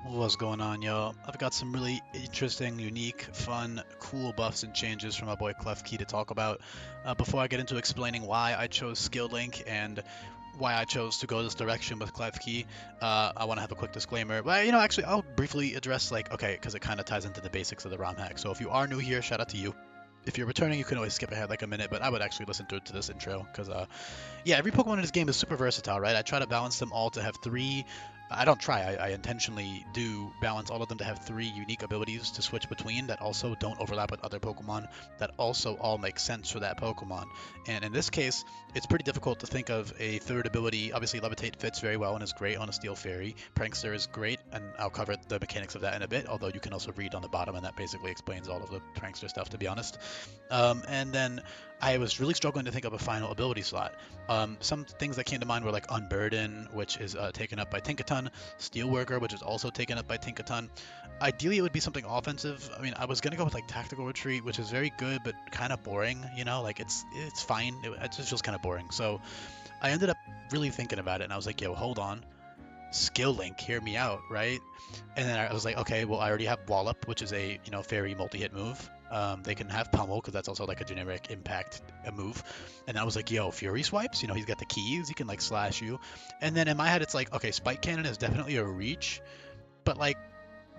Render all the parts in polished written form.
What's going on, yo? I've got some really interesting, unique, fun, cool buffs and changes from my boy Klefki to talk about. Before I get into explaining why I chose Skill Link and why I chose to go this direction with Klefki, I want to have a quick disclaimer. But actually, I'll briefly address okay, because it kind of ties into the basics of the ROM hack. So if you are new here, shout out to you. If you're returning, you can always skip ahead like a minute, but I would actually listen to this intro because yeah, every Pokemon in this game is super versatile, right? I try to balance them all to have three. I don't try. I intentionally do balance all of them to have three unique abilities to switch between that also don't overlap with other Pokemon, that also all make sense for that Pokemon. And in this case, it's pretty difficult to think of a third ability. Obviously, Levitate fits very well and is great on a Steel Fairy. Prankster is great, and I'll cover the mechanics of that in a bit, although you can also read on the bottom, and that basically explains all of the Prankster stuff, to be honest. And then I was really struggling to think of a final ability slot. Some things that came to mind were like Unburden, which is taken up by Tinkaton, Steelworker, which is also taken up by Tinkaton. Ideally, it would be something offensive. I mean, I was gonna go with like Tactical Retreat, which is very good but kind of boring. Like it's fine. It just feels kind of boring. So I ended up really thinking about it, and I was like, yo, hold on. Skill Link, hear me out, right? And then I was like, okay, well, I already have Wallop, which is a fairy multi-hit move. They can have Pummel because that's also like a generic impact move. And I was like, yo, Fury Swipes, he's got the keys, he can like slash you. And then in my head, it's like, okay, Spike Cannon is definitely a reach, but like,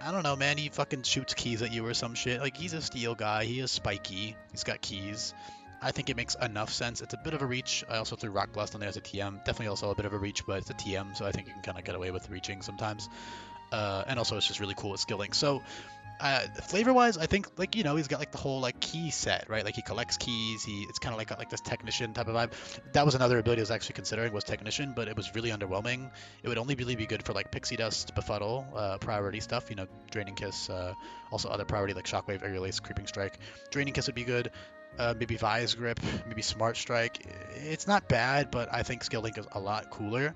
I don't know, man, he fucking shoots keys at you or some shit. Like, he's a steel guy, he is spiky, he's got keys. I think it makes enough sense. It's a bit of a reach. I also threw Rock Blast on there as a TM. Definitely also a bit of a reach, but it's a TM, so I think you can kind of get away with reaching sometimes. And also, it's just really cool with Skill Link. So, flavor-wise, I think he's got like the whole like key set, right? Like he collects keys. It's kind of like got like this technician type of vibe. That was another ability I was actually considering was technician, but it was really underwhelming. It would only really be good for like Pixie Dust, Befuddle, priority stuff. Draining Kiss. Also other priority like Shockwave, Aerial Ace, Creeping Strike. Draining Kiss would be good. Maybe Vise Grip, maybe Smart Strike. It's not bad, but I think Skill Link is a lot cooler.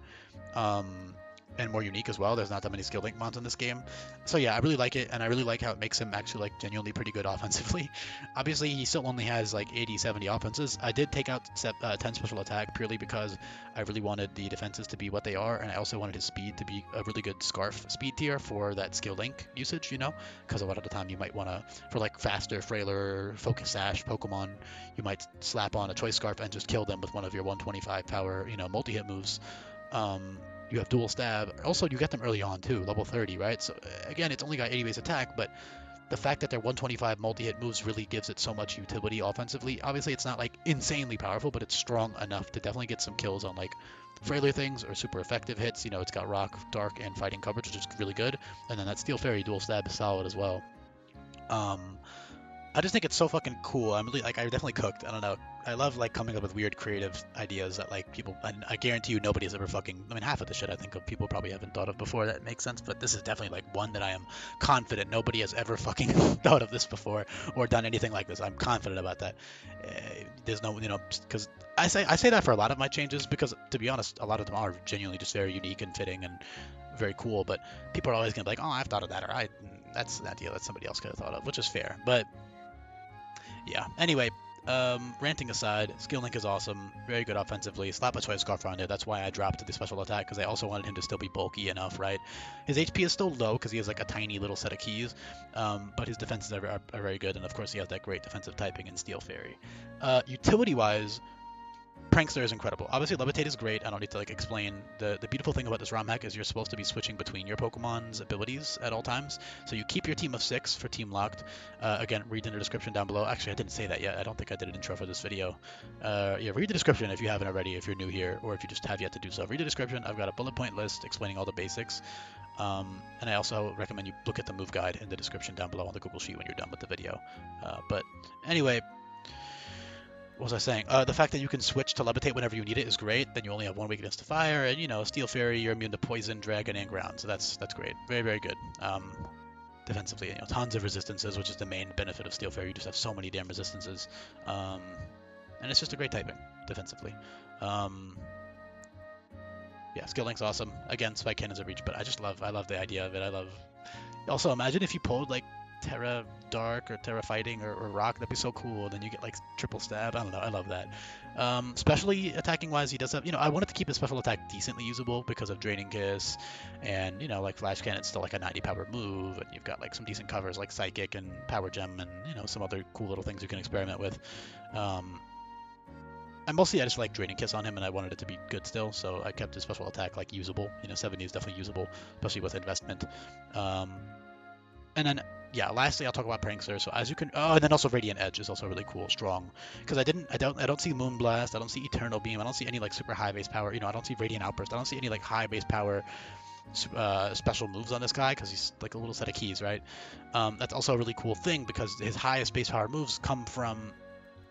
And more unique as well. There's not that many Skill Link mons in this game. So yeah, I really like it, and I really like how it makes him actually like genuinely pretty good offensively. Obviously, he still only has like 80, 70 offenses. I did take out 10 special attack purely because I really wanted the defenses to be what they are, and I also wanted his speed to be a really good Scarf speed tier for that Skill Link usage, because a lot of the time you might want to, for like faster, frailer, Focus Sash Pokemon, you might slap on a Choice Scarf and just kill them with one of your 125 power, multi-hit moves. You have dual stab. Also, you get them early on too, level 30, right? So again, it's only got 80 base attack, but the fact that they're 125 multi-hit moves really gives it so much utility offensively. Obviously, it's not like insanely powerful, but it's strong enough to definitely get some kills on like frailer things or super effective hits. It's got rock, dark, and fighting coverage, which is really good. And then that Steel Fairy dual stab is solid as well. I just think it's so fucking cool. I'm really like, I definitely cooked. I don't know. I love like coming up with weird creative ideas that like people, and I guarantee you nobody has ever fucking, I mean, half of the shit I think of people probably haven't thought of before. That makes sense, but this is definitely like one that I am confident nobody has ever fucking thought of this before or done anything like this. I'm confident about that. There's no, because I say that for a lot of my changes because to be honest, a lot of them are genuinely just very unique and fitting and very cool. But people are always gonna be like, oh, I've thought of that, or that's an idea that somebody else could have thought of, which is fair. But yeah. Anyway, ranting aside, Skill Link is awesome. Very good offensively. Slap a Choice Scarf on it. That's why I dropped the special attack, because I also wanted him to still be bulky enough, right? His HP is still low, because he has like a tiny little set of keys, but his defenses are very good, and of course he has that great defensive typing in Steel Fairy. Utility-wise, Prankster is incredible. Obviously, Levitate is great. I don't need to like explain. The beautiful thing about this ROM hack is you're supposed to be switching between your Pokemon's abilities at all times. So you keep your team of 6 for Teamlocked. Again, read in the description down below. Actually, I didn't say that yet. I don't think I did an intro for this video. Yeah, read the description if you haven't already, if you're new here, or if you just have yet to do so. Read the description. I've got a bullet point list explaining all the basics. And I also recommend you look at the move guide in the description down below on the Google Sheet when you're done with the video. But anyway, what was I saying? The fact that you can switch to Levitate whenever you need it is great. Then you only have one weakness to fire, and Steel Fairy, you're immune to poison, dragon, and ground. So that's great. Very, very good. Defensively, tons of resistances, which is the main benefit of Steel Fairy. You just have so many damn resistances. And it's just a great typing defensively. Yeah, Skill Link's awesome. Again, Spike Cannon's a reach, but I love the idea of it. Also, imagine if you pulled like Terra Dark or Terra Fighting or Rock. That'd be so cool. Then you get like triple stab. I don't know. I love that. Especially attacking wise, he does have. I wanted to keep his special attack decently usable because of Draining Kiss, and like Flash Cannon's still like a 90 power move, and you've got like some decent covers like Psychic and Power Gem, and some other cool little things you can experiment with. And mostly I just like Draining Kiss on him, and I wanted it to be good still, so I kept his special attack like usable. 70 is definitely usable, especially with investment. And then yeah, lastly I'll talk about Prankster. So as you can, and then also Radiant Edge is also really cool, strong, because I don't see Moonblast, I don't see Eternal Beam, I don't see any like super high base power. I don't see Radiant Outburst, I don't see any like high base power special moves on this guy because he's like a little set of keys, right? That's also a really cool thing because his highest base power moves come from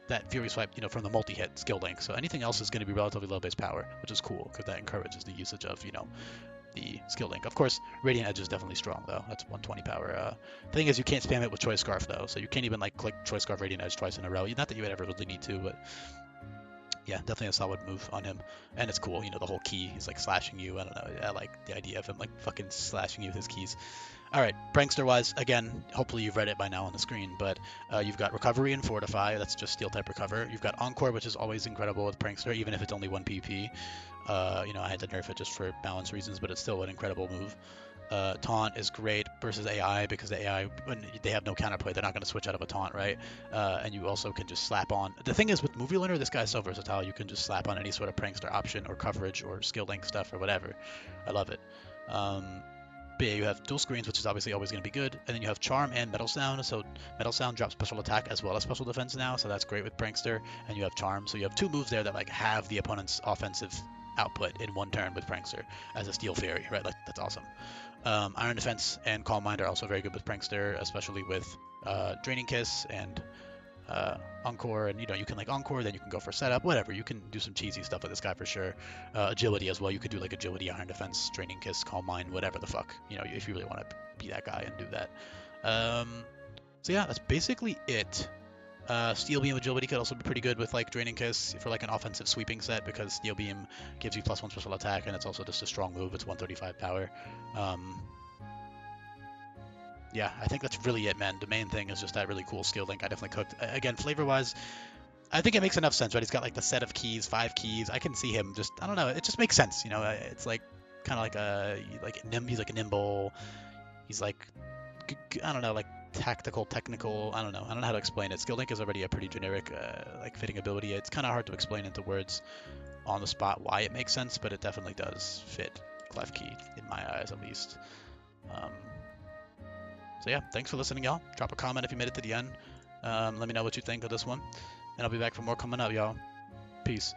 that Fury Swipe, from the multi-hit skill link. So anything else is going to be relatively low base power, which is cool because that encourages the usage of, the skill link. Of course, Radiant Edge is definitely strong though. That's 120 power. The thing is, you can't spam it with Choice Scarf though, so you can't even like click Choice Scarf Radiant Edge twice in a row. Not that you would ever really need to, but yeah, definitely a solid move on him. And it's cool, the whole key, he's like slashing you. I don't know, I like the idea of him like fucking slashing you with his keys. Alright, Prankster wise, again, hopefully you've read it by now on the screen, but you've got Recovery and Fortify, that's just Steel type recover. You've got Encore, which is always incredible with Prankster, even if it's only 1 PP. I had to nerf it just for balance reasons, but it's still an incredible move. Taunt is great versus AI because the AI, when they have no counterplay, they're not going to switch out of a taunt, right? And you also can just slap on. The thing is with Movie Learner, this guy's so versatile, you can just slap on any sort of Prankster option or coverage or skill link stuff or whatever. I love it. But yeah, you have dual screens, which is obviously always going to be good, and then you have Charm and Metal Sound. So Metal Sound drops special attack as well as special defense now, so that's great with Prankster. And you have Charm, so you have two moves there that like have the opponent's offensive output in one turn with Prankster as a Steel Fairy, right? Like that's awesome. Iron Defense and Calm Mind are also very good with Prankster, especially with Draining Kiss and Encore, and you can like Encore, then you can go for setup, whatever. You can do some cheesy stuff with this guy for sure. Agility as well. You could do like Agility, Iron Defense, Draining Kiss, Calm Mind, whatever the fuck. If you really want to be that guy and do that. So yeah, that's basically it. Steel Beam Agility could also be pretty good with like Draining Kiss for like an offensive sweeping set because Steel Beam gives you +1 special attack and it's also just a strong move. It's 135 power. Yeah, I think that's really it, man. The main thing is just that really cool skill link I definitely cooked. Again, flavor-wise, I think it makes enough sense, right? He's got like the set of keys, 5 keys. I can see him just, I don't know, it just makes sense, It's like kind of like he's like nimble. He's like, I don't know, like tactical, technical. I don't know how to explain it. Skill link is already a pretty generic, like fitting ability. It's kind of hard to explain into words on the spot why it makes sense, but it definitely does fit Klefki in my eyes, at least. So yeah, thanks for listening, y'all. Drop a comment if you made it to the end. Let me know what you think of this one. And I'll be back for more coming up, y'all. Peace.